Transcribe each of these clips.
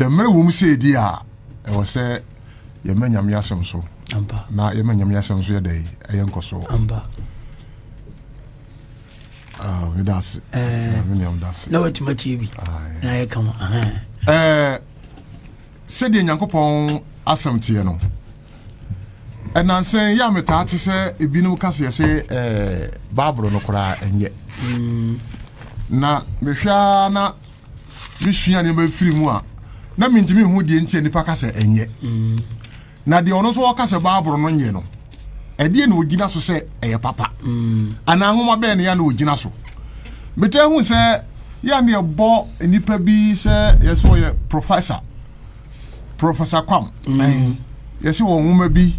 se mere wo mu se di a e wo se ye manya me asem so amba na ye manya me asem so ye dai e ye nkoso amba we das we nyam das na watimati bi na ye kama se di Nyankopon asem tie no enansen ya meta te se ebinu kase se Bible no kora enye na mehwa na misua ne ba firi mu a na mintimi hu die ntie nipa kase enye na de ono so kase Bible no nye no ede na ogina so se eye papa ana nwoma be ne ya na ogina so mete hu se ya ne bo nipa bi se yeso ye professor Kwam yesi wo nwoma bi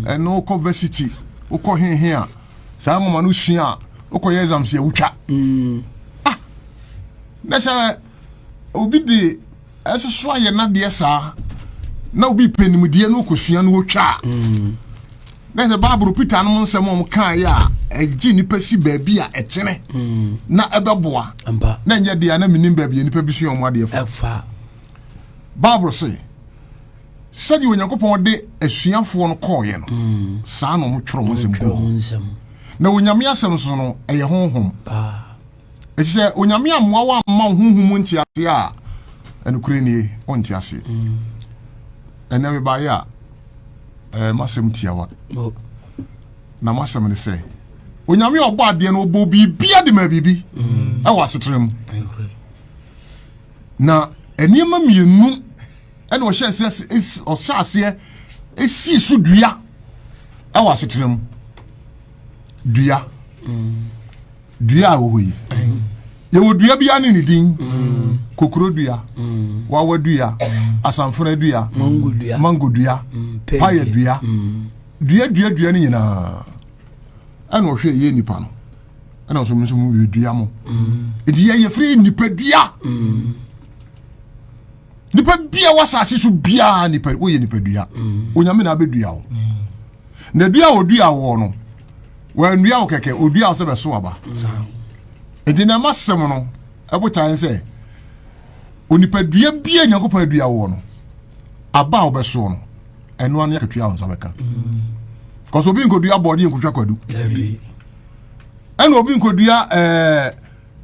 eno ko university uko hen a sa nwoma no sua uko ye exam se wutwa na sha obi de eso aye na de sa na obi penimdie no kosua no wotwa na se Bible Peter no nsem om kan ya agi nipa si baabi a etene na ebeboa na nya de na minim baabi nipa bi sua om ade fa Bible say sadi Onyankopon de asuafo no koye no saa no mo tworo mo nsem go na onyame asem so no eye honhom eti se onyame amwa wa ma honhom ntiase a enukure ni ontiase ena me ba ya masem tiawa na masem ne se onyame obo ade no obo bibia de ma bibi e wa setrem na eniema mienu ene o hye o hyase esi so dua e wa setrem dua wo yi ye wo dua bia ne din kokoro dua wawa dua asamfura dua mango dua paya dua dua ni nyina ana o hwe ye nipa no ana so mu dua mo edi ye free nipa dua nipa bia wasase so bia nipa wo ye nipa dua onyame na abedua wo na dua wo no wa nua wo keke odua wo se be so aba edi na masem no ebotan se onipa dua bia Nyankopon dua wo no aba wo be so no eno an yakatua wo nsabeka because obi nkodua body nkotwa kwadu eno obi nkodua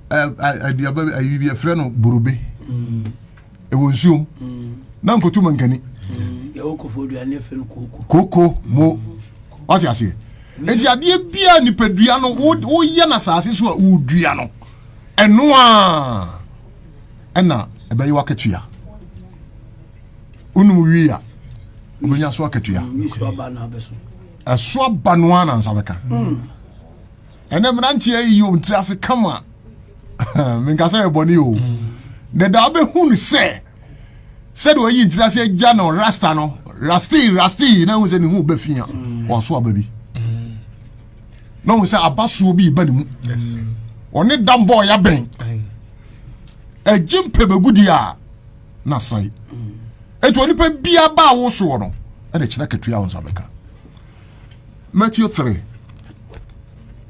adia ba ayibi afre no borobe ewonsuom na nkotu mankani ya okofodua ne fe no koko mo wati ase enti ade bia nipadua no wo ye na saase so a udua no eno a ena ebayi wakatua unum wiya obunya so wakatua aso abanwa na nsabeka ene mrantie yi o ntrase kama minkasa e boni o ne da be hu se said we yi ntrase ja no rasta no rasti na hu se ni hu be fia o so ababi no se abaso bi ba ni mu yes oni dambo ya ben ejimpe begudi a na sai eto oni pe bia ba wo so no e de kina katua on sabeka Matthew 3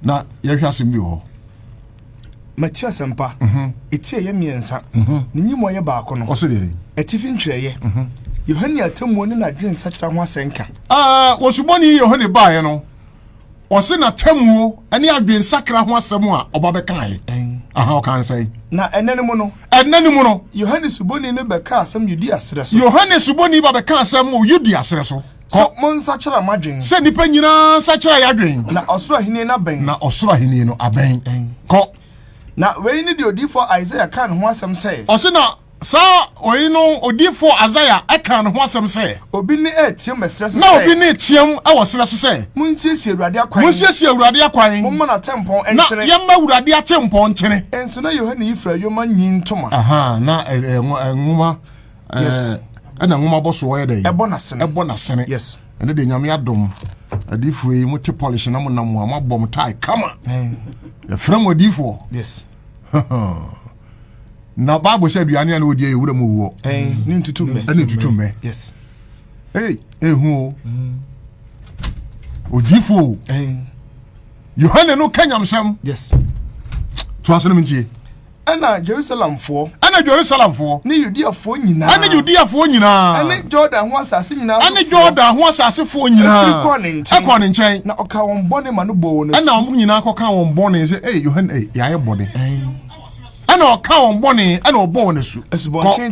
na yehwase mi ho Matthew sempa etie ye miensa ni nyimo ye ba ko no o se de etifi ntweye Yohane atamu ne na dwen sakira ho asenka wo suboni Yohane ba ye no o se na tamuo ene adwen sakra ho asem a oba be kan ye o kan sai na enenemu no Yohane suboni ne be ka asem yudi asere so Yohane suboni ba be ka asem o yudi asere so so mon sakira madwen se nipa nyina sakira ya dwen na osoro ahini na ben na osoro ahini no aben ko na we ni de odifo Isaiah kan ho asem say o se na sa oyino odifo Isaiah aka no ho asem say obi ni etiem mesre so na obi ni etiem a wosere so say munsiesie Awurade akwan mo na tempon enkyere na yemma Awurade atempon nkyere enso na Yohane yifra yoma nyintoma na nwoma yes ana nwoma boso ye dey ebo na sene yes ene de nyame adom adifo yi mo te polish na mo na mo amabom tai kama ya from odifo yes na Bible said you anya na odi ewura mu wo ni ntutume yes ehu odifo Yohane no kanyamsam yes to aso no mtie ana Jerusalem fo ɛne Jerusalem fo ne Judea fo nyina ɛne Judea fo nyina ɛne Jordan ho asase nyina ɛne Jordan ho asase fo nyina ɛkɔ ne nkyɛn na ɔka wɔn bɔne ma no bɔ wɔn ɛna wɔn nyina akɔka wɔn bɔne sɛ Yohane yɛayɛ bɔne ɛna ɔka wɔn bɔne ɛna ɔbɔ wɔn asu asubɔnten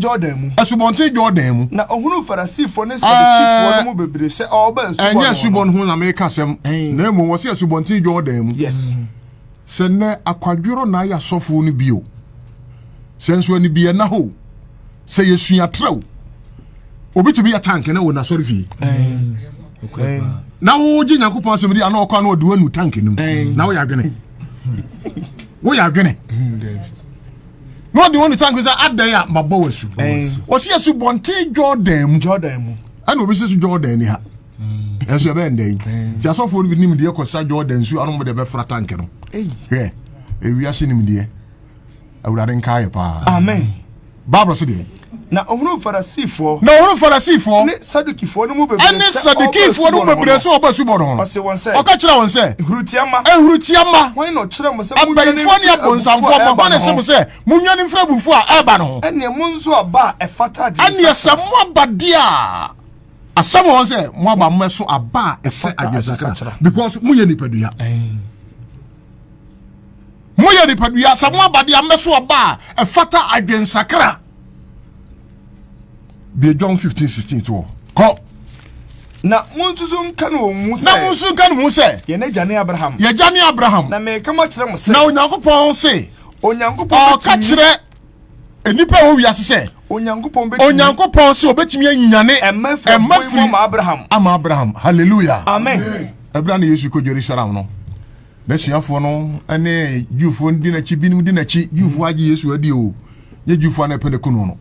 Jordan mu na ɔhunu Farisifo ne Sadukifo no mu bebree sɛ ɔba asubɔn ɛnyɛ asubɔn ho na meka sɛm na emu wɔ sɛ asubɔnten Jordan mu yes sɛ nɛ akwadworo na ayɛ asɔfo no bio sɛ nso ani bia na ho sɛ yɛsua trɛw obi to be a tank na wo na sɔre fie na wo gye Nyankopɔn asɛm di ana ɔkɔ na ɔde wanu tank nim na wo yɛ adwene no ɔde wanu tank sɛ adan a mabɔ wasu ɔsi asu bɔnten Jordan mu ana obi sɛ su Jordan ni ha ɛso ɛbɛ ndɛn ti asɔfo no bi nim deɛ kɔ sa Jordan su ano mo de bɛ fra tank no hwɛ ewiase nim deɛ awurade nka yɛ pa amen Bible so deɛ na ɔhunu Farisifo ne Sadukifo no mu bebree ɛne Sadukifo no bebree sɛ ɔba subɔ no ɔse wɔn sɛ ɔka kyerɛ wɔn sɛ ehurutiama wɔn no kyerɛ mo sɛ abayifo ne abonsamfo ma hɔ ne sɛ mo sɛ munwane mfra bufu a ɛba no ho ɛne mo nso aba ɛfata de ɛne sɛ mo aba de a asɛm wɔn sɛ mo aba mo so aba ɛsɛ adwesakra because mo yɛ nipadua sɛ mo aba de a so aba ɛfata adwensakra be John 15:16 to ko na munsusu nka no mu se ye na jane Abraham na me kama kire mo se na Onyankopɔn se Onyankopɔn ka kire enipa wo wiase se Onyankopɔn se obetimi anyane emafiri Abraham hallelujah amen ebra na Yesu ko Jerusalem no na suafo no ane Jufo ndi na chi binim di na chi Jufo agi Yesu adi o ye Jufo na pele kuno no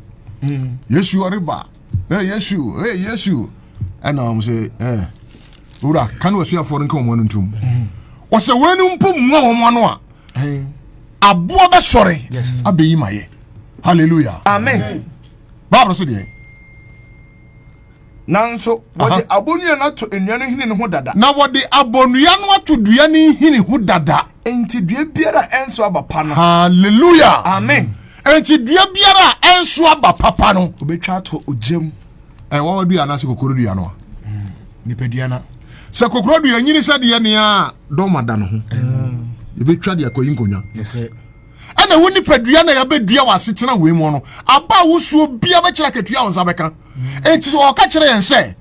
Yesu oriba Yesu and I'm say ura kan we suafo nka mo ntum o se wenu mpom mo no a abo be sore abeyi maye hallelujah amen Bible so de nanso wode abonua na to enua no hini ne ho dada na wode abonua no ato dua ne hini ho dada enti dua biara enso aba pa no hallelujah amen enti dua biara enso aba papa no obetwa to ogyem wo dua na se kokoro dua no nipadua na se kokoro dua nyini se de ne a do mada no ho ebetwa de akoyi nkonya yes ana wo nipadua na ya bedua wasetena we mu no aba wo suo bia be kira ketua wonsa beka enti se o ka kire yen se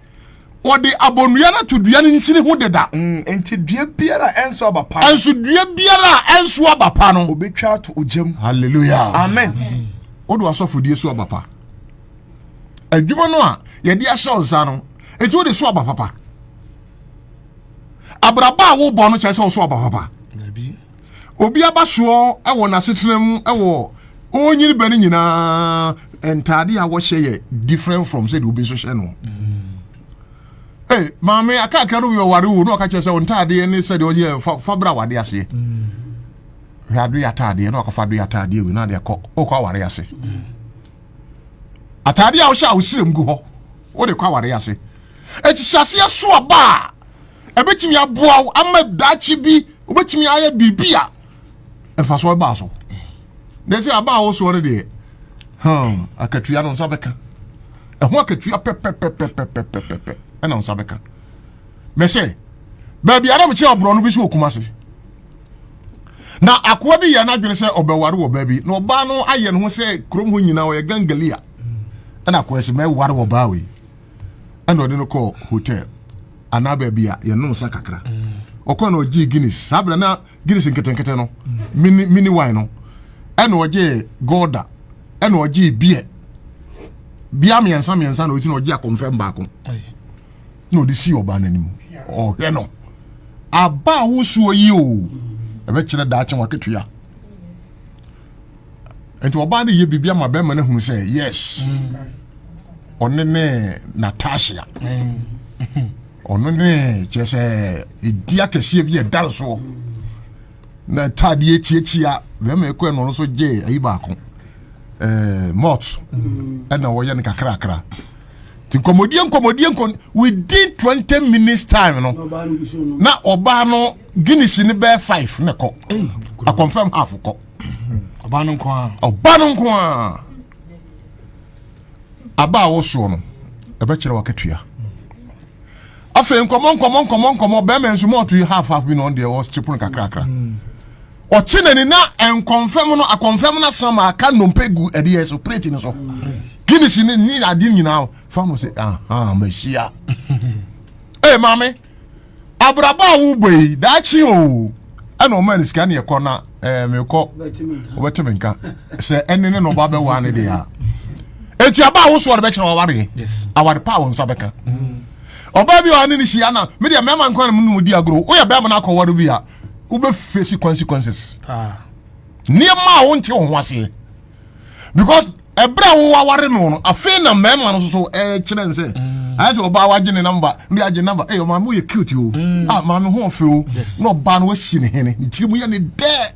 wode abonua na to dua ne ntini ho deda enti dua biara enso aba pa enso dua biara enso aba pa no obetwa to ogyem hallelujah amen odo asofo die so aba pa adwuma no a ye de ahye onsa no enti wo de so aba papa abraba wo bo no kyerɛ sɛ wo so aba papa obi abaso ewo na setrem ewo onyiri bani nyina entade a wo hye ye different from say the obi so hye no mame aka kra no we ware wo no aka kyerɛ sɛ ontade ne sɛ de oye fa bra wade ase hwado ya tade no aka fa do ya tade we na de kɔ okwa ware ase atade a wo hye a wo sirem gu hɔ wo de kwa ware ase eti hyase so aba ebetimi aboa ama dachi bi obetimi aye bibia efa so ba so de se aba wo so de akatua no nsa beka ho akatua pepepepepepepe ena nsa beka me se ba bia na me che obro no bi so okuma se na akoa bi ya na dwene se obeware wo ba bi na oba no aye no ho se krom ho nyina wo ye gangalia ena akoa se me ware wo ba we ena ode no ko hotel anaba bia ye no nsa kakra okọ na oji Guinness sabra na Guinness nketenkete no mini wine no ena oje Golda ena oje beer bia miensa na oti na oje akonfem baako na odi si oba nanim o hwe no aba wo suo yi o ebe kire da achen waketua enti oba de ye bibia ma be ma na hu se yes onene Natasha ono ne chese idia kese bi e dal so na tade etietia we ma ekọ no so je ayi baako mot na wo ye ne kakra ti komodie within 20 minutes time no na oba no Guinness ni be 5 ne ko a confirm half ko oba no nko a aba wo so no e be kire wakatua afa nkomo be men so mo to half bi no dey was chipun kakrakra o chinani na en confirm no a confirm na sama aka no pegu e dey so plate ni so Guinness ni ade nyina fa no say machia eh mame abraba wo boy da chi o ana o man sika na yekọ na me ko obetemenka se enene no ba be wa ne de ha enti aba wo so be kire wo ware yes aware pa wo nsa beka oba bi wa ne ni hia na me de mema nkwa na mu di agro wo ya be ma na akọ ware bi a wo be face consequences niema wo nti ho ase because ebra wo waware no afi na mema no so kire nse I say oba waje ne number ndi age number eh ma mo ye cute yo ma me ho fe o no ba no wasi ne hene ntiri mu ye ne de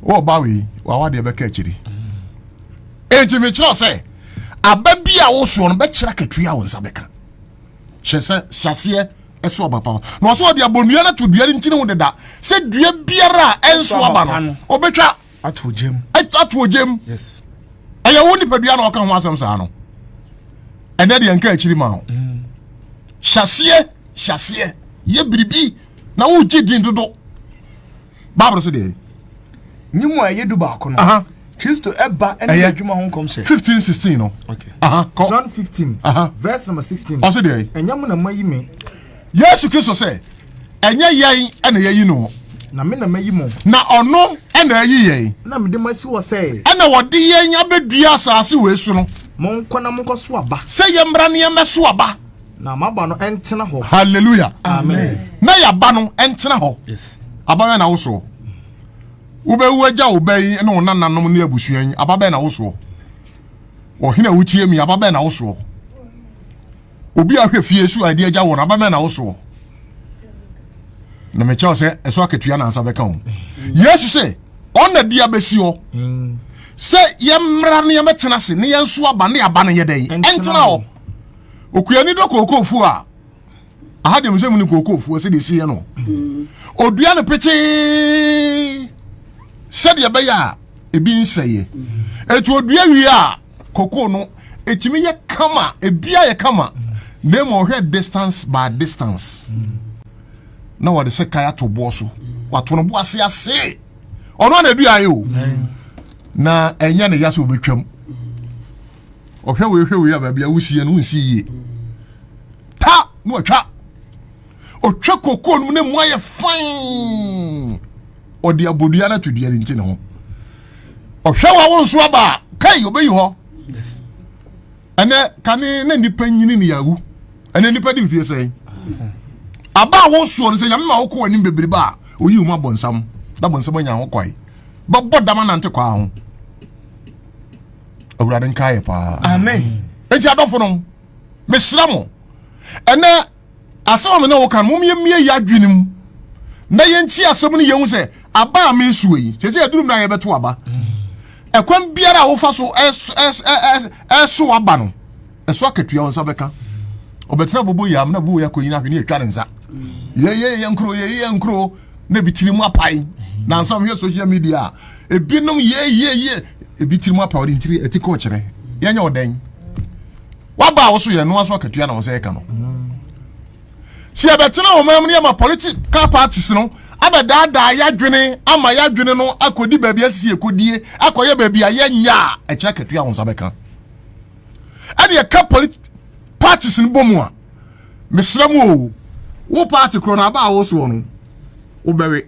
o ba we wa wade be ka chiri enti me chiro say ababi a wo so no be kira katua wo nsa beka hwese hyase eso oba papa no so de abonua na to dua ntiri wo deda se dua biara enso aba no obetwa atwojem yes aya wo ni padua na o kan ho asem sa no ene de nka akiri ma ho hyase ye biribi na wo gidin dodo babro so de ni mo aye du ba ko no Kristo eba ene adwuma ho kom se 15:16 no okay John 15 verse number 16 o so de enyam na mayi me Yesu Kristo se enye yen ene yayi no na me na mayi mo na ono ene yayi yen na me de masi wo se ene wode yen abedua asase we su no monko na monko so aba se yemra ne yemeso aba na maba no entena ho hallelujah amen na yaba no entena ho yes aba na wo so ubewu agya obai ne wonananom ne abusuan aba na wo so o hina wutie mi aba na wo so obi ahwe fie su ade agya won aba na wo so na me chawo se eso aketua na ansa beka ho Yesu se on na dia besi ho se yemra ne yemetena se ne yenso aba ne aba ne yedai entena ho okuyani do kokofu a ahade mse mu ni kokofu se de sie no odua ne pete said ya baya ebi nseye etu odua wi a koko no etimi ye kama ebia ye kama na mo hwe distance by distance na wo de se kaya to bo so wato no bo ase ase ono na dua ye o na enya ne yaso obetwam ohwe we ya ba bia wusie no nsi yie ta no atwa otwa koko no ne mo aye fine odi abodua na tudua ni ntine ho ohwa wa wonso aba kai obeyi ho yes ene kane na nipa nyini ni yawu ene nipa di mfie sei aba wonso no se yame ma woko ani bebere ba oyi mu abonsam da bonsam anya ho kwai babo dama na nte kwa ho awurade nkae pa amen enti adofo no mesra mo ene asama me na wo kan mo mie ya dwenim na yenti asem no yehu se aba me nsuo yi sese edurum na ye beto aba ekwan biara wo fa so eso aba no eso akatua won sa beka obetra bobo yam na bo ya koyina hwe ne etwa nsa ye nkro na bitirimu apai na nsam hwe social media ebinom ye ebitirimu apai odi ntiri etiko kire yenya odan waba wo so ye no aso akatua na wo se ka no si abetena wo mam ne ma political parties no abedada ya dwene ama ya dwene no akodi baabi asisi ekodie akoye baabi ayenya a kira katua won sabeka ade ka parties no bomu a mesramu wo party kro na aba wo so no wo bewe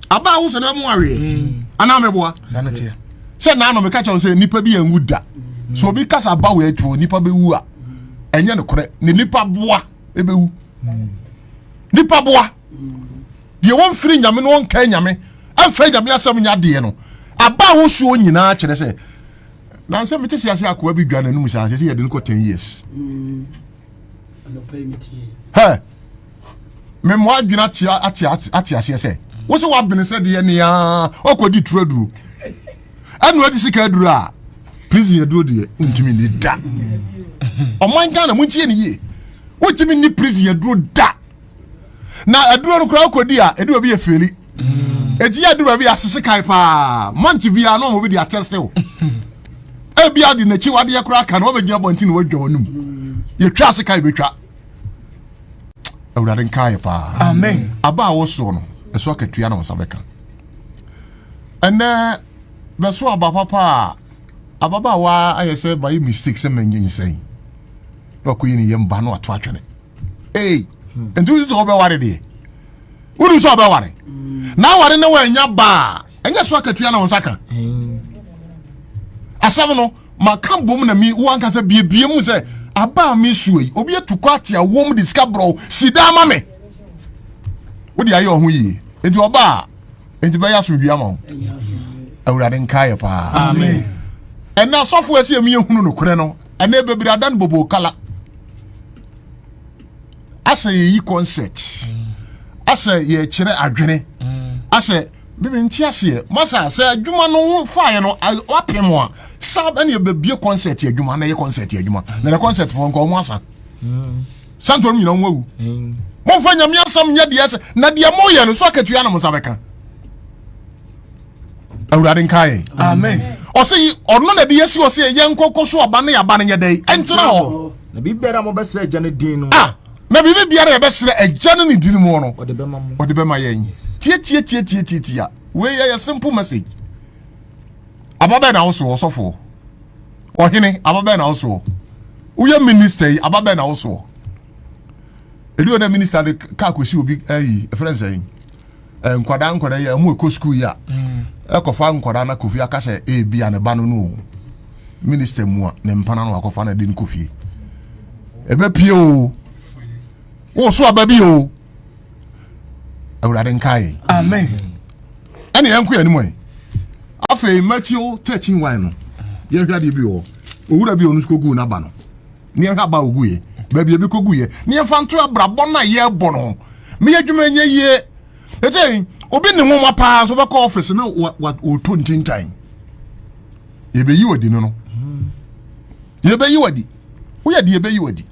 aba wo so na mo awe ana meboa sanete se na no me ka cha se nipa bi enwu da so obi kasa ba we atu nipa be wu a enye no kore ne nipa boa ebewu nipa boa de won firi nyame no won kan nyame amfa nyame asam nya de no aba wo so nyina kire se na nsem mete siase akoa bi dwa nanum siase se ye de no 10 years no permit he me mo adwina ati ase se wo se wa bene se de ne ya okodi turaduru anu adi sika aduru a prison ya duro de ntimi ni da o man Ghana mu ntie ne ye wotimi ni prison ya duro da na aduro no kura okodi a edu obi ye feli eti ya dura bi asese kai pa month bia no mo bi dia test o e bia di na chi wade yakura ka no be gina bonti no wadwa onum ye twa ase kai betwa awurade kai pa amen aba wo so no eso akatua na wasabeka ene beso aba papa ababa wa ayese by mistake se menyin sei roko yini yemba no ato atwene ndu so be ware de wuru so be ware na ware na wanya ba enya so akatua na wonsaka asam no maka bom na mi wo anka se biebie mu se aba mi suoi obi etuko atia wom de sika bro sida ma me wo di ayo ho yi enti oba enti be yaso bia ma awurade nkae pa amen ena sofo ase emi ehunu no kure no ena bebiri adan bobo kala asa yi concert asa ye kire adwene asa bibi nti ase masa asa adwuma no fa ye no wapemo a sab na bebie concert adwuma na ye concert adwuma na concert fo nko mo asa santo nyina nwu mo fa nyame asam nya de ase na de mo ye no so akatua na mo sabeka awurade nkae amen osi ono na de yesi osi ye nkoko so aba na ya ba na ye dai entra ho na bibera mo besra agya ne din no na bibi biara ye besra agya ne din mu no ode bema yen tie we ye simple message ababa na wo so osofo ohene ababa na wo so uye minister ababa na wo so edu na minister de ka kwesi obi ayi friends ayi nkwada ya mu eko school ya ekofa nkwada na kofi akase bia ne ba no minister mu a ne mpana no akofa na din kofi ebe pie o so ababi o awurade nkai amen ani yanku ya ni mo afei Matthew 13:1 no ye hwade bi o owura bi onu skogu na ba no ni ha ba oguye ba bi koguye ni fa nto abrabọ na ye bọ no me adwuma nye ye ete obi ne nwoma pa so be ko office na o to ntintan ye be yi wadi no ye be yi wadi wo ye de ye be yi wadi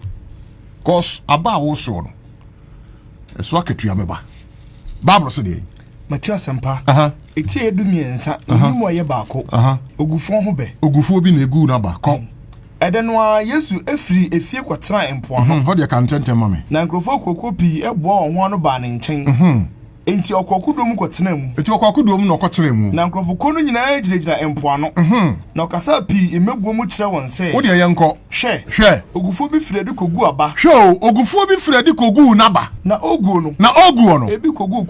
cause aba wo so no eso akatua meba bible so de Matthew Sampa eti edumiensa onimu aye baako ogufo ho be ogufo bi na egu na ba ko edenwa Yesu efiri efie kwatran empo ho ho de kan tenten mame na nkrofo kokopi ebo ho no ba ne nchen enti okokudom kwatena mu eti okokudom no kotere mu na nkrofo ko no nyina ejirejira empo ano na okasa pi emebuo mu kire won se wo de yenko hwe ogufo bi firedi kogu aba hwe ogufo bi firedi kogu na ba na ogu no ebi kogu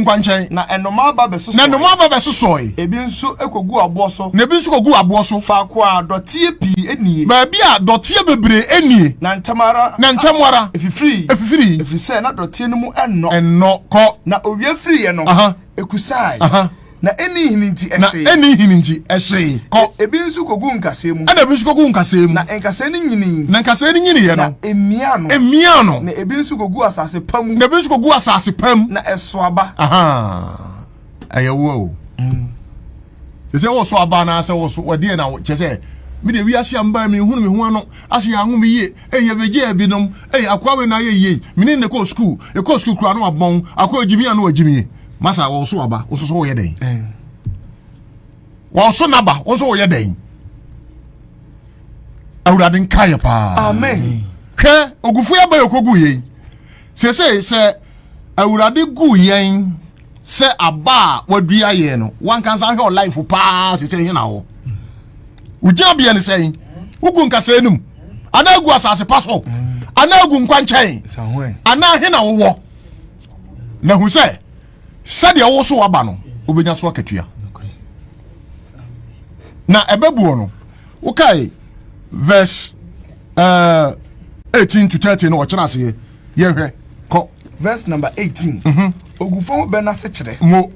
kwanchen na enoma aba besoso ebi nso ekogu abo so fa kwa dotie pi enie ba bia dotie bebre enie na ntamara efifiri se na dotie no mu enno ko na owie firi ye no ekusai na eni hininti ese ko ebi nso kogu nkase mu na nkase ni nyini ye no na emia no na ebi nso kogu asase pam na eso aba ayewo se wo so aba na se wo so wade na chese mi de wi asia mba mi hunu mi hu ano asia hu mi ye ye beje abinom akwawe na ye mi ne ko school kura no abon akwa ejimi anu ejimi masa wo so aba wo so wo ye den wo so na ba wo so wo ye den awurade nkae pa amen hwe ogufu ya ba yokogu ye se awurade gu yen se aba wadua ye no wan kan sa hwe life pa se hina wo ujia bia ni sei ugu nkasa enum anagu asase paso anagu nkwanchan ana hena wo na hu se sade wo so aba no obenya so akatua na ebebuo no ukai verse 18 to 30 no wachana se ye hwe ko verse number 18 ogufo ho be na se kire mo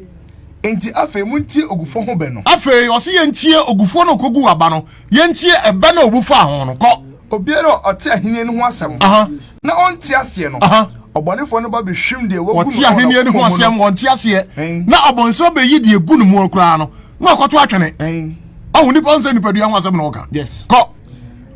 enti afi muntie ogufo ho be no afi o se yentie ogufo no kogu aba no yentie ebe na obufa ho no ko obiero ote ahenie no ho asem na onti ase no obonefo no ba be hwim de wo ote ahenie no ho asem onti ase na obonso be yi de egu no mu okura no na okoto atwene awu nipa onse nipa duan asem no oka yes ko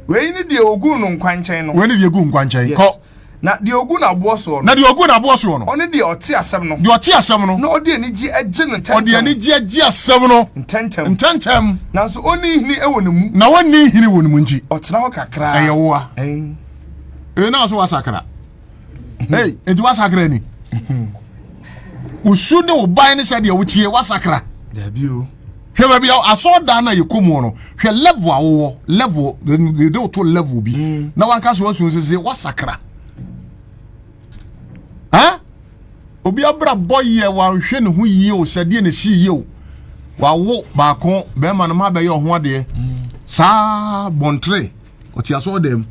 we ni de ogu no nkwanchen no we ni de egu nkwanchen ko na de ogu na boɔ so na de ogu na boɔ so no ɔne de ɔte asɛm no de ɔte asɛm no na ɔde ani gye agye no ntɛntɛm ɔde ani gye asɛm no ntɛntɛm nanso ɔne hini ɛwɔ ne mu na wɔne hini wɔ ne mu nti ɔtena hɔ kakra ɛyɛ woa na so wasakra hey edu wasakra ni usu ne oban ne sɛ de wotie wasakra dabi o hwɛ ba bia asoda na yekomu no hwɛ level awo level de to level bi na wanka so wasu sese wasakra ha obi abra boye wa hwɛ ne ho yie o sɛde ne si yie o wa wo ba ko be ma no ma be ye ho ade saa bontre o ti aso dem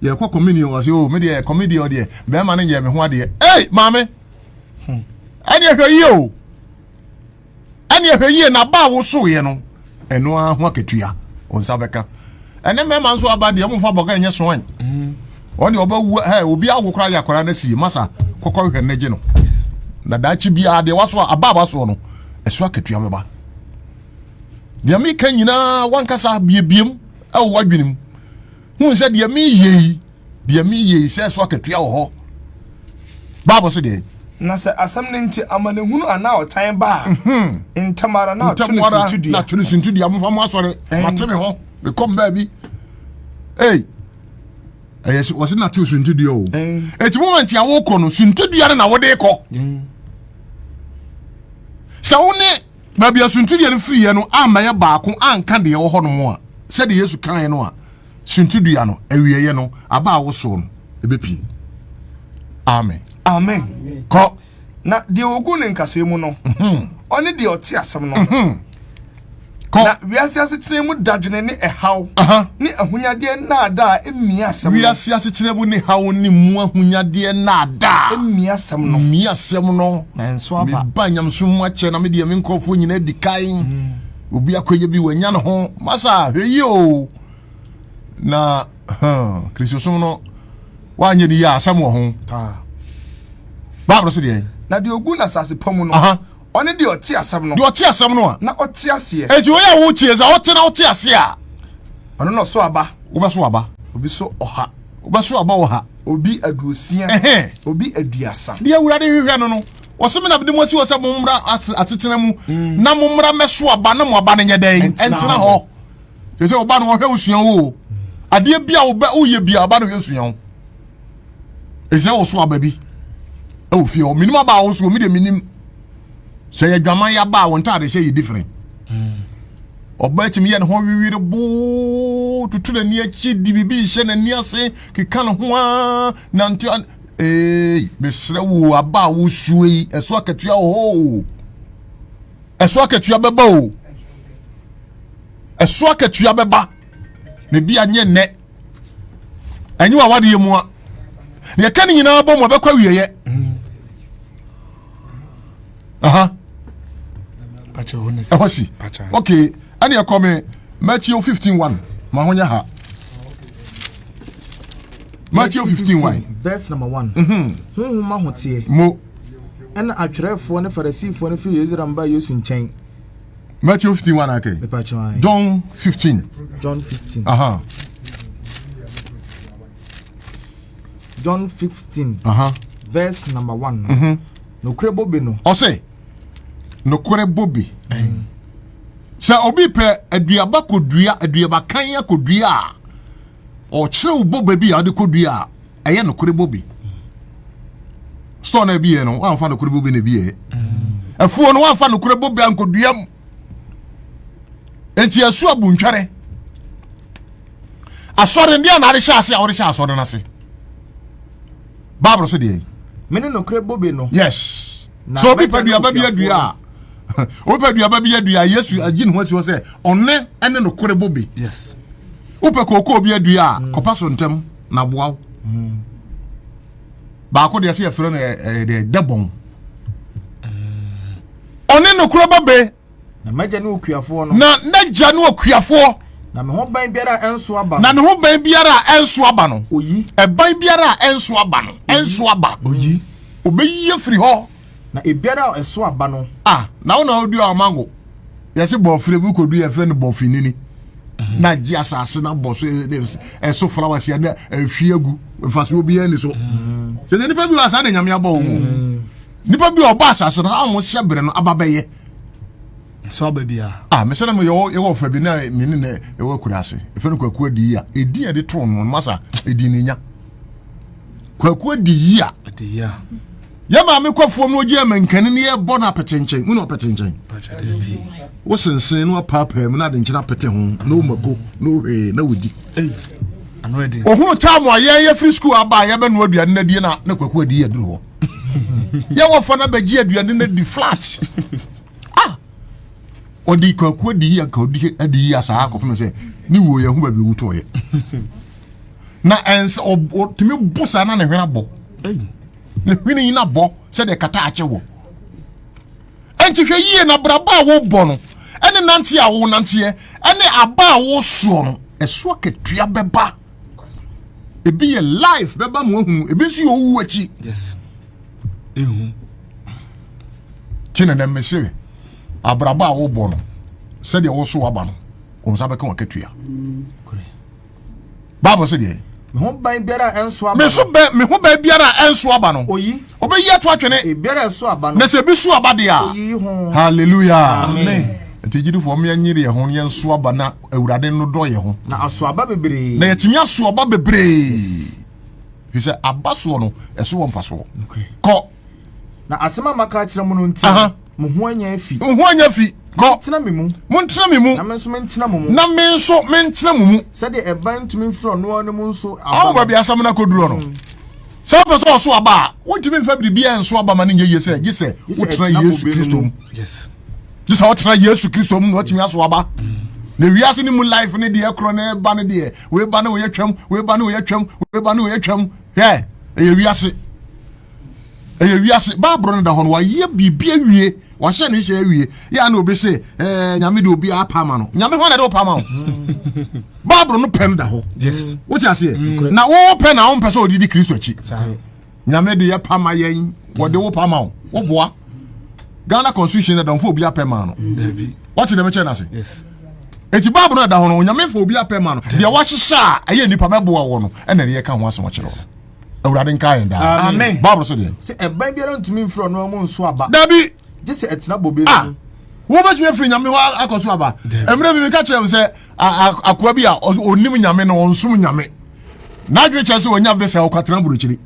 ye kwa communion was o me de comedian de be ma no ye me ho ade eh maame ani hwɛ yie o ani hwɛ yie na ba wo so ye no eno a ho akatua on sabeka ene me ma nso aba de mo fa boga enye so an oni oba wu obi agokora yakora na si masa kokɔ hwɛ nage no na dachi bia de waso aba so no ɛso akatua meba de me kan nyina wankasa biebiem ɛwo wadwenem hu sɛ de me yei sɛ so akatua wo hɔ baba so de na sɛ asɛm ne nti amanehunu ana ɔtan ba ntamara na tunu sintudia mo fa mo asɔre mateme ho me kom ba bi yes was not too sintudia o eti moment ya wo kɔ no sintudia na wo de kɔ sɛ wo ne ba bia sintudia no free no amaye baako anka de wo hɔ no mo a sɛ de Yesu kan no a sintudia no awieye no aba wo so no ebepi amen ko na de ogu ne nkase mu no ɔne de ɔte asɛm no ko na wiase asetene mu dadwene ne ɛhaw ne ahunyade na ada emia asɛm no wiase asetene mu ne haw ne mu ahunyade na ada emia asɛm no na nso aba ba nyamso mu akyɛ na me de me nkrofo nyina di kan obi akoye bi wanya no ho masa hweyi o na kristosom no wanye ni ya asɛm wo ho Bible so de na de ogu na sase pamu no ɔne de ɔte asɛm no a na ɔte ase eti wo ya wo tie za ɔte na ɔte ase a ɔno no so aba wo ba so aba obi so ɔha wo ba so aba wo ha obi aduosia obi aduasa de awurade hwehwɛ no no wɔsɛm na bede mo si wɔsɛ mo mmra atetena mu na mo mmra mɛso aba na mo aba no nyɛ dɛn ɛntena hɔ sɛ wo ba no hwɛ usua wo ade bia wo ba wo ye bia aba no hwɛ usua wo ɛsɛ wo so aba bi o fi o minimum ba o so mi de minim say adwaman ya ba won ta de say different oba timi ye ho wiwire bo tutu na ni achi di bibi hye na ni ase keka no ho a na nti besre wo aba wo suei eso akatua ho eso akatua beba o eso akatua beba me bia nye ne anyi wa wade yemu a ne ka ni nyina bɔ mo bɛkwa wieye Pacha honest. Ahosi. Okay. Ani akome Matthew 15:1. Mahonya ha. Matthew 15:1. Verse number 1. Hu ma hotie. Mo. Ɛna atwerɛfoɔ ne farisifoɔ ne fi Israel mba Yesu nkyɛn. Matthew 15:1 okay. John 15. John 15. John 15. Verse number 1. No krebo be no. Ose. No kore bobi. Sa obi pe aduaba kodua aduaba kan ya kodua o kire wo boba bi ade kodua eye no kore bobi. Store na bi e no wan fa no kore bobi na bi e. Afuo no wan fa no kore bobi an kodua mu. Enti asu abuntware. Asore ndi na ade hya ase a wo de hya asore na se. Bible so de. Mene no kore bobi no. Yes. So obi pe aduaba bi adua Opa duaba bi adua Yesu agin ho ati ho se onne ene no kore bobi. Yes. Opa kokko bi adua kopa so ntem na boaw. Ba ko de se afro no de debon. Onne no kore bobi na maja ne okuafo no. Na naja ne okuafo. Na me ho ban biara enso aba. Na ne ho ban biara enso aba no. Oyi. E ban biara enso aba no. Enso aba. Oyi. Obeyi afiri ho. Na ebiara eso aba no na wona odi amango yesi bo fire bu ko du ye fre no bo finini na ji asase na boso so flowers ya na hwiagu mfaso obi ani so se nipa bi wasa na nyame aba wo nipa bi oba asase no ha mo hye bere no ababeye so babia me se na me yo fa bi na me ne e wa kurase e fe no kwaku adi ya edi e de to no masa edi ni nya kwaku adi ya ya ma me kwafo no ogi amankane ne ye bo na petenchen mu no petenchen wo sensen no papa mu na de nkyina pete ho no mako no hwe na wodi ohun time wa ye free school aba ye be no aduane na die na kwaku adi ya duro ho ye wo fa na bagi aduane na di flat odi kwaku adi ya ka odi adi ya sa akọ se ni wo ye hu ba bi wuto ye na ens o timi busa na ne hwena bo ne hwene ina bo se de kata ache wo enti hwe yie na braba wo bo no ene nante a wo nante ene aba wo so no eso ketua beba ebi ye life beba mo hu ebi nso yo wu achi yes chine na mesebe abraba wo bo no se de wo so aba no o nsa beka wa ketua Bible se de me ho ban biara enso aba me ho ban biara enso aba no oyi obeyi ato atwene biara enso aba no na se bi so aba de a oyi ho hallelujah amen ntijiri fo me anyire ye ho ye nso aba na awurade no do ye ho na aso aba bebre na yetimi aso aba bebre he say abaso no eso wo mfaso ko na asema maka kire mu no nti mo ho anya afi ko tena me mu montena me mu na me nso mentena mu na me nso mentena mu se de eban tumi mfro no no mu nso aba ba bia sam na koduro no so person so aba wontumi mfa bibia enso aba ma ne ye se gise wotena Yesu Kristo yes gise wotena Yesu Kristo mu wotimi aso aba na wiase ni mu life ne de ekro na ba ne de we ba na we yatwam we ba na we yatwam we ba na we yatwam ye wiase ba bro no da ho no wa ye bibia wie wa hye ne hye awie ya na obi se nyame de obi apama no nyame ho na de opama ho babro no pem da ho yes wuti ase na wo pem na wo pese odidi Kristo achi nyame de ya pama yen wo de wo pama ho wo boa Ghana constitution na don fo obi apema no baby what dem che na se yes eti babro no da ho no nyame fo obi apema no de wa hyehya aye nipa meboa wo no ena ne ye ka ho aso kire awurade nka yen da amen babro so de se eban biara ntumi mfro no mu nso aba dabi jese etena bobe no wo ba tumi afiri nyame ho akoso aba emre bi ka kyerem se akoa bi a onim nyame no onsum nyame na dwe kyerse wonya bese okatena burochiri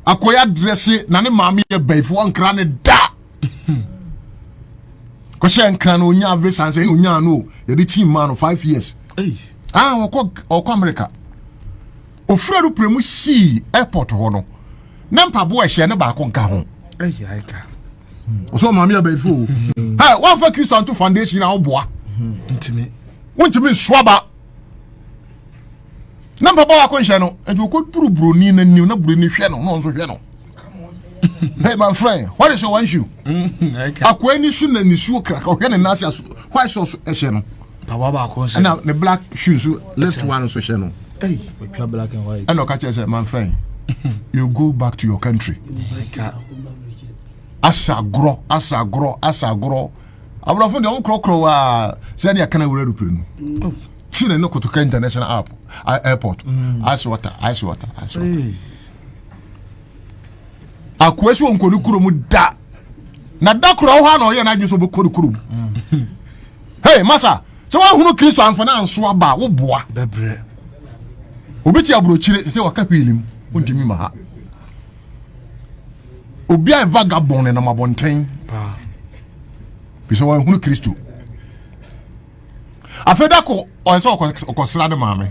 akoya dresse na ne maame ye baifo ankra ne da ko she ankra no onya bese anse onya no ye di team man 5 years okọ America ofura premu si airport ho no na mpabo ehye ne ba ko nka ho aika so maame ya baifo one for Christian to foundation na oboa ntimi wontimi swaba na mpabo wa ko nhye no enti ko turu broni na niu na broni hwe no no nso hwe no hey my friend what is your one shoe akwa ni su na ni su kra ka hwe ne nasi aso why so ehye no papa ba ko na the black shoes left one so hwe no hey we black and white and no catch say my friend you go back to your country asagro abrafo de on krokro wa se de akana wura rupre no tine no kotoka international airport ice water akwesi won kodu kuro mu da na da kuro ho ha na oye na adwo so be kodu kuro hey masa se wa hunu Kristo amfana anso aba wo boa bebre obiti abrochire se waka hwilim ontimi ma ha obi a vagabond na mabonten pa biso wa hunu Kristo afeda ko onso okosra de maame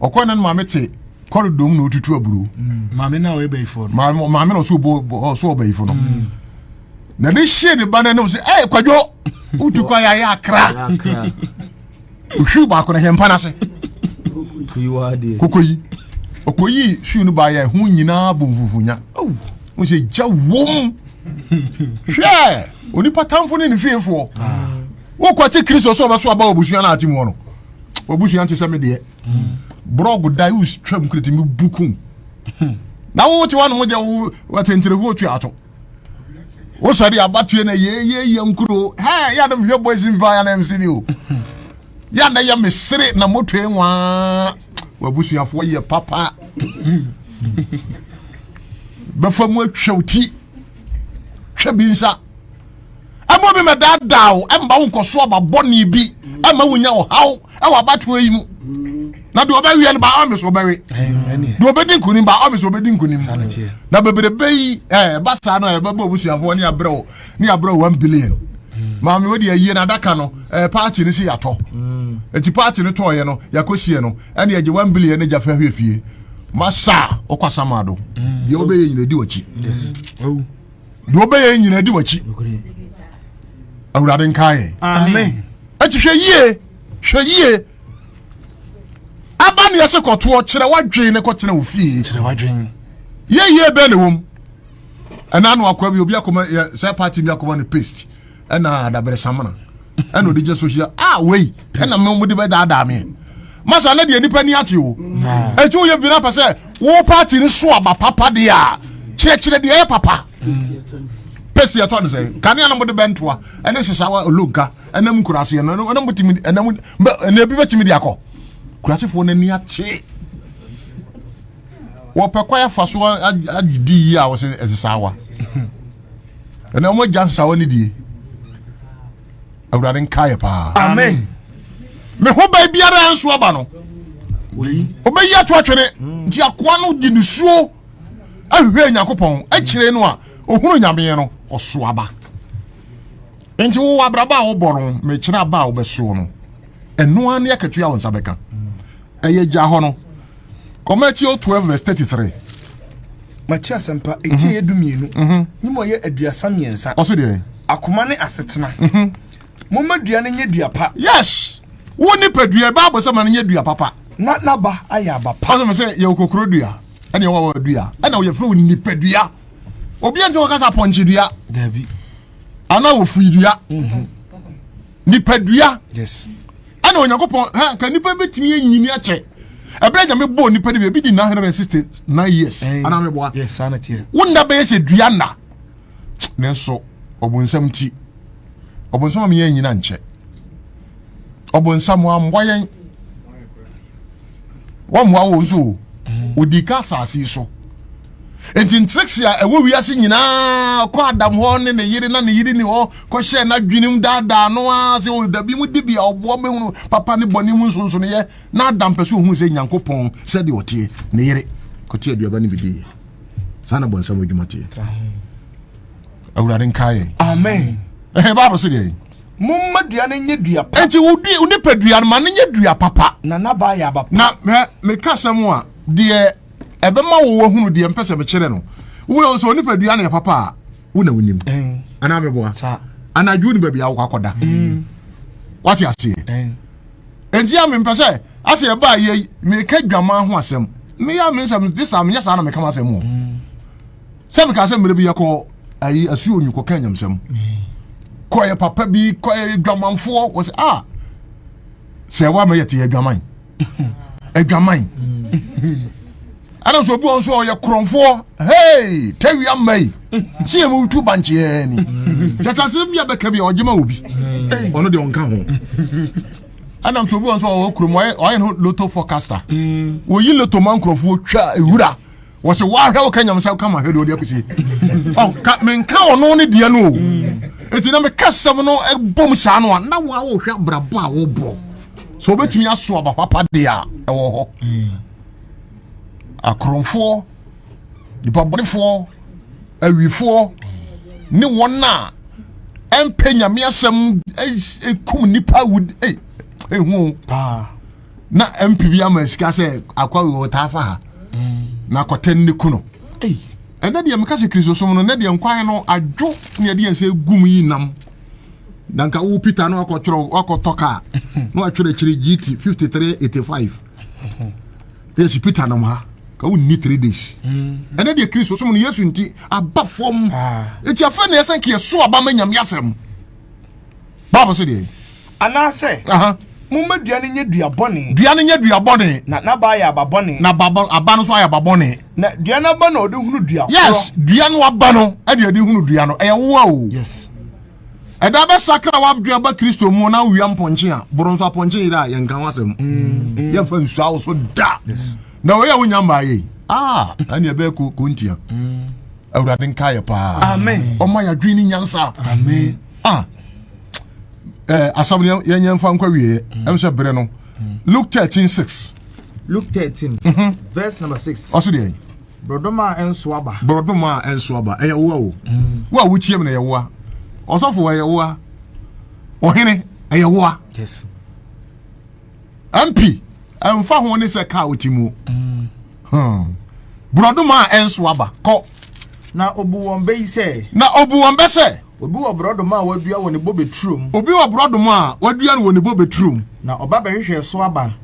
okona na maame te koridom na otutu aburo maame na we beifo maame no so beifo no na de hye de bana no se kwadwo utukwa ya akra uhwu ba ko na hempa na se kokoyi okoyi hwu no ba ya hu nyina bomfufunya o se jawom hwe oni patamfo ne fiefo wo kwate Kristo so ba so aba obusuan na ati mu no obusuan te se me de brog dai us twam kreti mi bukum na wo ti wanu mo je wo tentere wo tu ato wo sari abatue na ye nkuro ya dem hwe boys in via na MC ni o ya na ya mesere na moto enwa wabusuafo ye papa befamu atwauti twabinsa abo be medadao emba wo nkoso ababoni bi ama wonya ohaw e wa bato yi mu na do ba wiye no ba ameso bawe do obedi nkunim ba ameso obedi nkunim na beberebe yi basa no e baba obusuafo ne abrɛw 1 billion maame wodi ayi na daka no party ni si yato enti party no toye no yakosie no ene ye 1 billion ne jafa hwefie masa okwasa mado de obeye nyina di wachi yes de obeye nyina di wachi awurade nkae amen enti hwɛ yie aba ne yese koto kyerɛ wadwen ne kokyerɛ wo fie kyerɛ wadwen ye be ne wom ana no akwa bi obi akoma say party mi akoma ne paste ana da bere samana ana odi je social wei ana me mu de be da me masa na de nipa ni ate o etu ye bi na pese wo party ni so aba papa de a kire de papa pese ya to de say kan ya na mu de bentoa ene sesa wa olonka ana mu kurase no na mu timi ana mu na bi betimi de akọ kurase fo na ni ate wo pekwaya faso agidi ya wo se esesawa ena mo jansawa ni die awurade nkae pa amen me ho ba biara nso aba no obeyi atwatwene nti akoa no di nsuo ahwe nyakopon akire no a ohunu nyame no oso aba enti wo abraba wo boro me kire aba wo beso no eno an yakatua won sabeka eye gya ho no Matthew 12:33 Matthew sempa eti edumienu nimo ye aduasa miensa ose de akoma ne asetena momma duane nye duapa yes wo ni padua Bible say man nye dua papa na ba aya ba pa me say ye kokoro dua ene wo dua ene wo ye fro ni padua obi ento ka sa ponche dua dabi ana wo fu dua ni padua yes ana Onyankopon ka nipa betimi enyini ache Abraham me bo nipa ni bi di 969 years ana me boa yes sanity wunda be se dua na nenso obunsam ti obunsam me yanyina nche obunsam amboyen wa mwa wo nso odika asase so enti ntrexia ewo wiase nyina ko adam ho ne yiri na ne yiri ni ho ko hye na dwinim dada no a se o dabi mu dibi obo me hunu papa ne boni mu nso ne ye na adam peso hu se Nyankopon se de otie ne yiri ko tie aduaba ne bidi sana bonsam adwumate awurade nkae amen Bible se de momma duane nye dua pa enti wudi unipa dua ma ne nye dua papa na ba ya ba na me kasam a de ebe ma wo hunu de mpese me kire no wo so nipa dua na papa wo na wonim ana me boa sa ana dwu ni ba bia wo akoda what you say enti am mpese ase e ba ye me ka dwama ho asem me ya me nsam this am nya sa na me kama asem o se me ka asem me bi yakọ ayi asu onyu ko kan nyamsem ko ye papa bi ko ye dwamanfo wo se se wa me yete ye dwaman adwaman ana so bi on so ye kronfo hey tawi amai tie mu tu banche ni tata se mi abeka bi ojema obi ono de onka ho ana so bi on so o kromo o no lotto forecaster wo yi lotto man krofo twa ewura wo se wa hwe o kanyam sa kama hwe de odi akusi ka men ka ono ne de no eti na me kasam no bom sa no na wa wo hwe brabo a wo bo so betimi aso aba papa de a ewo ho akronfo nipa bonifo awifo ni wona empenya me asem ekum nipa would hu pa na MPB amasika se akwa wo tafa ha na koten ni kuno enda de amka se kristosom no na de nkwan no adwo ne de ense gum yi nam danka wo Peter no akotro akotoka no atwere kire GT 5385 yes Peter no ha ka wo ni 3 days enda de kristosom no Yesu nti abafom eti afa na yesen ke so aba manyam yasem Bible say de anase mumma duane nye dua bone na ba ya babone na baba aba no so ya babone na duane ba na ode hunu dua yes dua no aba no e de hunu dua no e wo o yes Eda be sakra wabdua ba Kristo mu na wi amponche a boronso aponche ira ye nkan wasem ye fa nsu awo so da na we ya wonya mbaye ani ebe ko ntia awurade nka ye pa amen o ma ya dwini nyansa amen asabne ye nyamfa nkwa wiye em se bere no Luke 13:6 Luke 13 verse number 6 also dey Brodoma ensoaba eye wo wo a wuchiem na ye wo osofo eye wo ohene eye wo yes MP emfa ho ne se ka otimu Brodoma ensoaba ko na obu won be se obi wo brodoma wadua woni bobetrum wadua woni bobetrum na oba behwehwe so aba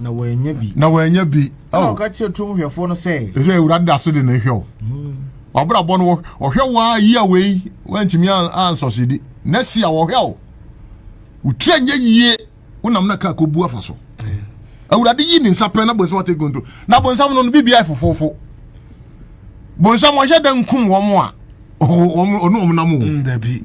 na wanya bi oh ka che tum hwefo no se ese urada so de na hwe wabra bo no ohwe wa yi awei wantimi ansosidi na si a wohwe o utranye yie wonam na ka kobu afaso awurade yi ni nsape na bonsa wate gondo na bonsa no bibia fofofo bonsa mo hye dan kum wo mo a onu namu dabi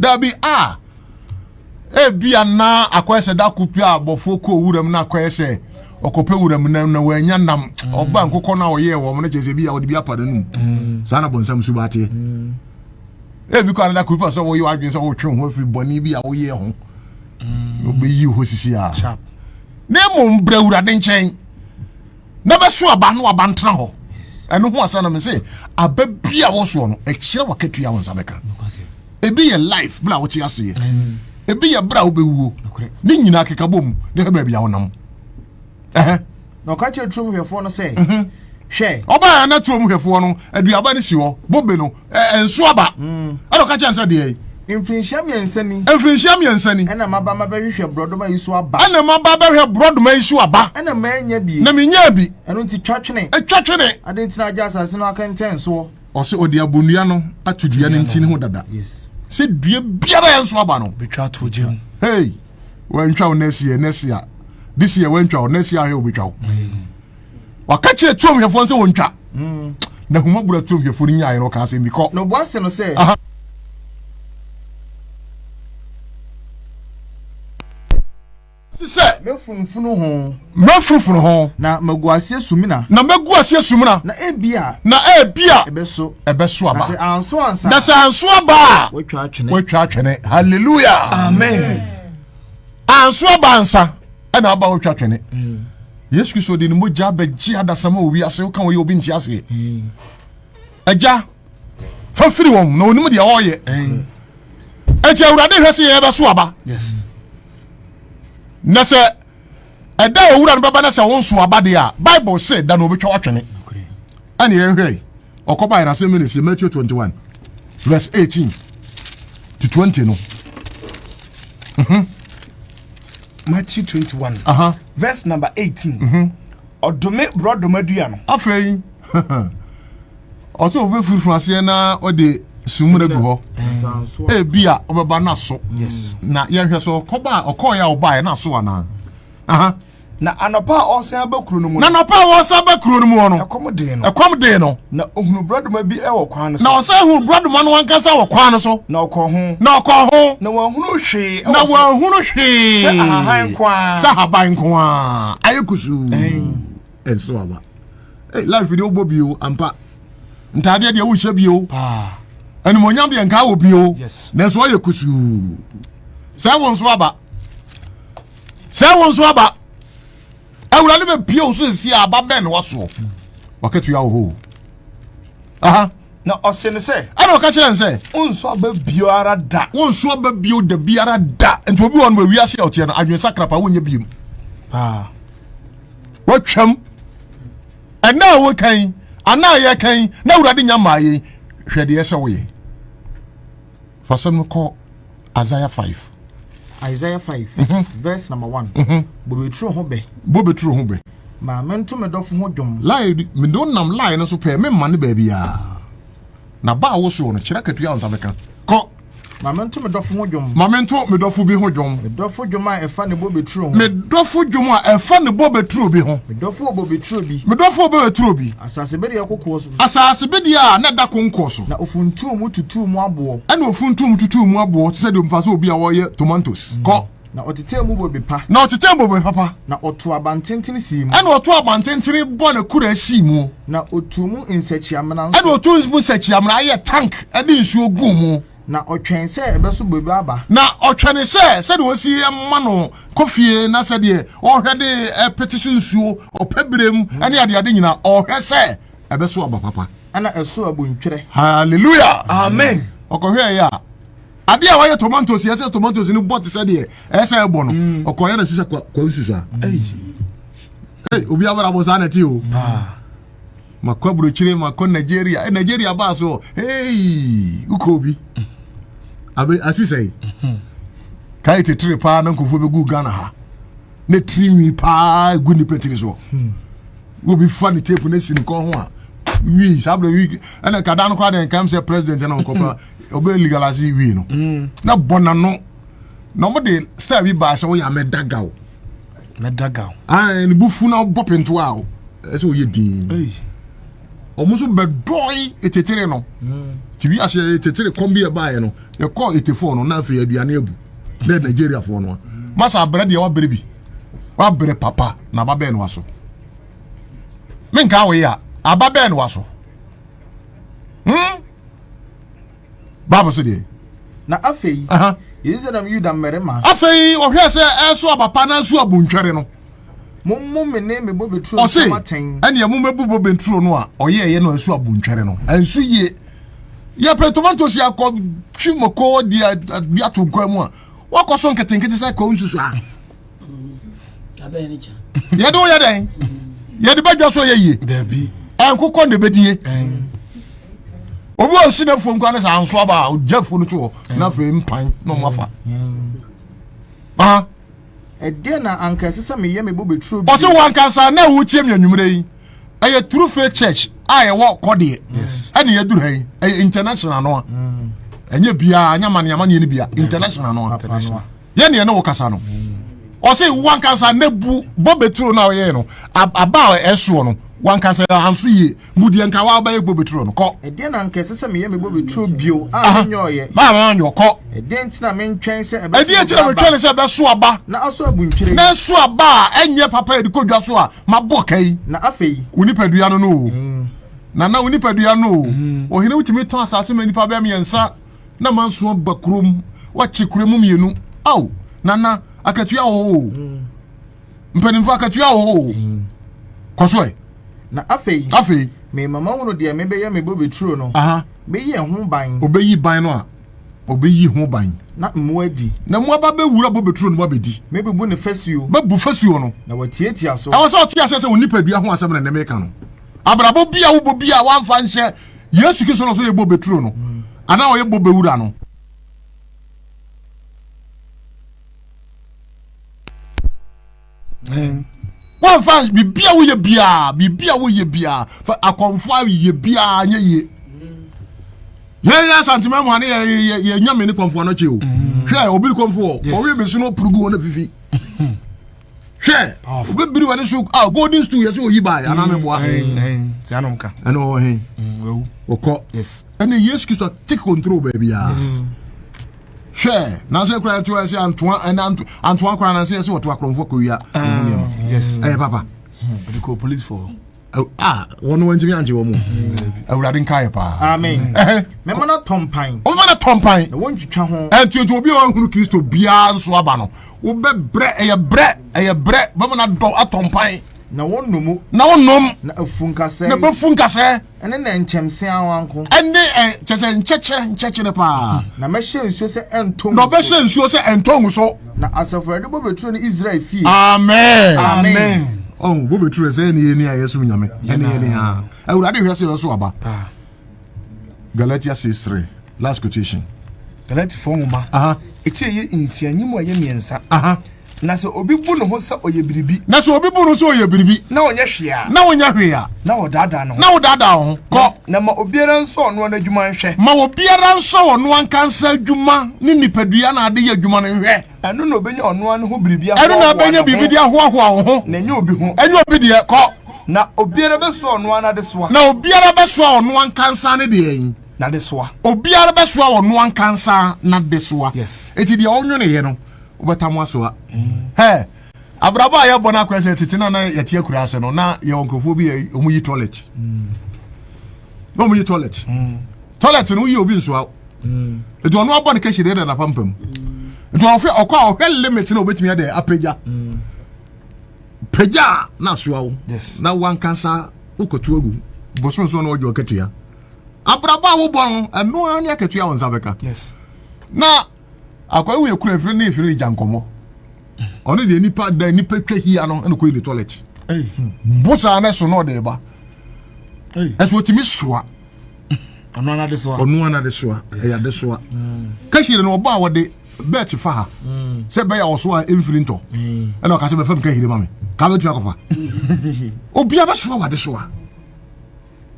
bia na akwese da kupia abofo ko wuram na akwese okope wuram na wanya nam oba nkokọ na oye wo mo na chese bia odi bia pada nu sana bonsam subate bi ko na kupia so wo yi adwen so wo twe ho afiri boni bia wo ye ho obeyi ho sisi a sharp na mo mbra wurade nchen na beso aba no aba ntra ho eno ho asana me say ababia wo so no e kire wakatua wonsa beka ebi ye life bla wo ti ase ebi ye bra wo bewuo ni nyina keka bom ne ba bia wonam no ka che trum hwefo no say hwe oba na trum hwefo no aduaba ne si ho bobe no enso aba ado ka che ansa de Mfinhyam yensani ana maba behwehwe brodoma yiso aba ana manya bi na menya bi eno nti twatwene adentina agya asase no aka ntenso o se odi abonua no atudua ne ntini ho dada yes se dua biara yenso aba no betwa to gem hey wantwa o next year this year wantwa o next year he obetwa waka kire tuom hwefo nse wontwa na humabura tuom hwefo ni nyae no ka se biko no boase no se se mefunfunu ho na maguasie sumina na ebia ebeso aba na se anso aba wetwa atwene hallelujah amen anso aba ansa na aba wetwa atwene Yesu Kristo de ni moja ba ji adasama owi ase kan oye obi nti ase aja fa firi won na onim de oye etia urade hwese ye beso aba yes na se eda owura no baba na se wonso aba de a Bible say da no obetwa atwene ani ehwe okoba ira se ministry Matthew 21 verse 18 to 20 no Matthew 21 verse number 18 odome brodomedua no afei oso obe fufu ase na ode sumure gu ho bia obeba na so yes na ye hwe so koba okoya oba na so ana na anopa osan abakuru no mu na anopa wosan abakuru no mu no ekom den no na ohunu brodoma bi e wo kwan no so na osan hu brodoma no wankasa wo kwan no so na okọ ho na wahunu hwe sahaban kwa ayekusu enso aba life video bobio ampa ntade de wo hye bio anu monyam de nka wo bio na so ayekusu sa wonso aba awurade be pio so si aba ben waso waketu ya ho na osene se ana ka kire nse onso aba biara da wonso aba bio da biara da enti obi won we wiase ya otie no adwen sakrapa wonya biem watwam ana wo kan ana ye kan na awurade nya maaye hwede ye se wo ye fasam ko Isaiah 5 verse number 1 bobetru ho be ma mento medofo ho dwom lie me don nam lie no so pe me ma ne ba bia na ba wo so no kira katua onsa beka ko Mamento me dofo ho dwom. Mamento me dofo bi ho dwom. Me dofo dwom a efa ne bo beturo ho. Me dofo dwom a efa ne bo beturo bi ho. Me dofo bo beturo bi. Me dofo bo beturo bi. Asase be de yakoko so. Asase be de a na da konko so. Na ofuntu mu tutu mu abo. Ana ofuntu mu tutu mu abo te se de mfa so obi a wo ye tomatoes. Ko na otete mu bo bepa. Na otete mu bo papa. Na oto abantenten si mu. Ana oto abantenten bo na kura si mu. Na otu mu insechi amena. Ana otu mu insechi amena aye tank e de nsuo gu mu. Na otwen se ebeso bobi aba. Na otwene se de wosi ma no kofie na se de ohwe de petition nsuo opebrem ane ade nyina ohwe se ebeso aba papa. Ana eso abuntwere. Hallelujah. Amen. Okohwe ya. Ade a waye tomatoes yese tomatoes ni bot se de ese ebo no okoye na sisa kwa ususu a. Hey, obi abara boza na ti o. Makwa brochire makwa Nigeria. Nigeria ba so. Hey, ukobi. Abe asisai. Kai te tre pa na nkofo be gu Ghana ha. Ne trimi pa gu ni petri so. Wo bi fa ni tape na sin ko ho a. Wi sabre wi ana kada no kwa den kam se president na nkopa obe legalize wi no. Na bona no. No mo de star bi ba se wo ya medagaw. Medagaw. Ah ni bufu na bopento a o. Ese wo ye din. Omuso be doi etetere no. Tibi ase etetere kombi e ba ye no. E call 84 no na fe aduane abu. Na Nigeria fo no. Masa abere de wa bere bi. Wa bere papa na ba be no aso. Menka wo ya aba be no aso. Baba so de. Na afei. Yezedam yuda merema. Afei ohwe se eso abapa na so abuntwere no. Mummu me ne me bo beturo maten. Ene ya mummebu bo beturo no a oye ye no eso abuntwere no. Ensu ye. Ya pe tomatoes ya ko twimoko dia biato kwa mu a. Wakoso nketenkete sai ko nsusu a. Abe ni cha. Ye do ye den. Ye de badwa so ye ye. Dabi. Enkoko ne bedie. Obi o si na fo nkwa na sa anso aba o jafo no to na fe mpan no mafa. Edena anka sesa me ye me bo beturo bi. Ose wankansa na wo tie mnwumre yi. Aye True Faith Church aye wo kode. Yes. Ane ye duru han. Aye international no a. Enye bia anya mane ni bia international no a. Ye ne wo kasa no. Ose wankansa na bu bo beturo na ye no. Aba eso no. Wankansa anso ye. Budi nka wa ba ye bo beturo no ko. Edena anka sesa me ye me bo beturo bio a nyo ye. Ma nyo ko. Edentina me ntwen se ebe. Edentina me ntwen se ebe so aba. Na aso abuntwere. Na so aba enye papa edi kodwa so a mabo kai. Na afei unipadua no. Na unipadua no. Ohine wutimi to asase manipa be miensa na manso bakrom wache kuremu mienu. Aw nana akatua ho. Mpanimfa akatua ho. Kwaso e. Na afei me mama wono de me be ye me bo beturo no. Be ye ho ban. Obeyi ban no a. Obeyi ho ban. Na muadi. Na muaba be wura bo beturo no abedi. Me be bu ne fasuo. Be bu fasuo no. Na watietia so. Awo so tia se unipadua ho asem na nemeka no. Abrabo bia wo bo bia wanfa nhye Yesu Kristo no so ye bo beturo no. Ana o ye bo bewura no. One fans bibia wo ye bia fa akonfo ye bia nya ye ya santima mo ane ye nyame ne konfo no che o hwe obi konfo o we be suno purugu wona fifi hwe obi biri wani so golden stool yes o yi ba ana me boa ti anomka ano oko yes ene Yesu Kristo take control baby ya hwe na se kura to ase Antoine kura na se woto akromfo ko wia yes papa the call police for one went to me anje wo mu awurade nkae pa amen me mana tompan na won twitwa ho entu obi o hunu Kristo bia nso aba no wo be bre bre ba mana do atompan na won nomu na afunkase ene na nchemse awanko ene chese nchechere pa na me hye nsuo se entom no be hye nsuo se entom so na asafrade bo beturo ni Israel fie amen oh bo beturo se ni Yesu nyame ene ha awurade hwese so aba Galatians 6:3 last quotation Galatians 4 etie ye insianyim wa ye miensa na se obi bu no ho se oyebiribi na se obi bu no se oyebiribi na onye hwea na wonya hwea na wodada no na wodada ho ko na ma obiara nso ono na adwuma nhwe ma obiara nso ono ankansa adwuma ni nipadua na ade ya adwuma no hwe anu na obenya ono an ho biribi aho anu na benya biribi aho ho na nya obi ho enye obi de ko na obiara beso ono an ade soa na obiara beso ono ankansa ne de yin na de soa obiara beso ono ankansa na de soa yes eti de onwo ne ye no obetamu asoa he abraba ya bona kwese tete na ya tie kura ase no na ye onkofo bi omuyi toilet no omuyi toilet toilet no yi obi nso edo ono abone ka hire na pampam edo ofe okwa limit na obetimi ya de apeja peja na soa yes na wan kansa ukotu ogu boso nso na ojo akatua abraba wo bon eno ani akatua won zabeka yes na akwa we kura firi na firi jankomo ono de nipa da nipa twahia no eno ko in the toilet bosa na so no de ba eso timi soa ono na de soa ya de soa ka hire no ba wode bet fa ha se be ya oso a emfiri nto eno ka se be fam ka hire mame ka be tu akofa obia be soa wade soa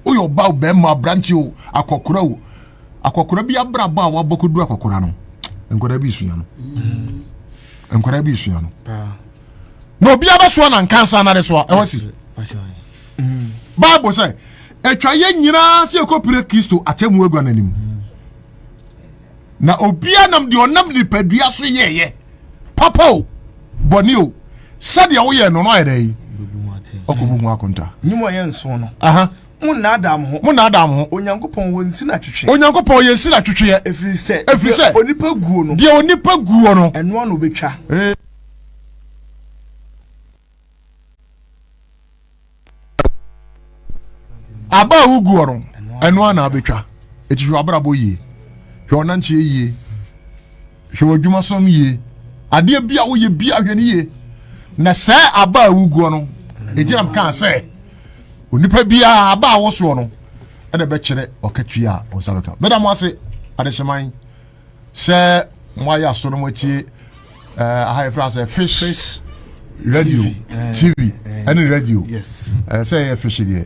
oyo ba be ma branch o akokora bi abra ba wa bokodu akokora no enkwara bi suya no no obia be soa na nkansa na de soa e wasi Bible say etwa ye nyina se ekopire Kristo atemu agwa nanim na obia nam de onam lipadua so yeye papa o boni o sade wo ye no no ayedai okobu mu akonta nyimo ye nso no aha munna adam ho onyankopon wonsi na twetwe onyankopon ye si na twetwe efiri se onipa guo no de onipa guo no eno no betwa aba uguo no eno na betwa eti hwe abrabo yie hwe onanche yie hwe odwuma som yie ade bia wo ye bia hwe ne yie na sa aba uguo no eti nam kan se onipa bia aba wo so no e de be kire okatua onsabeka medam ase adehyeman se mo ya so no motie aha France fish radio TV and radio yes say fish there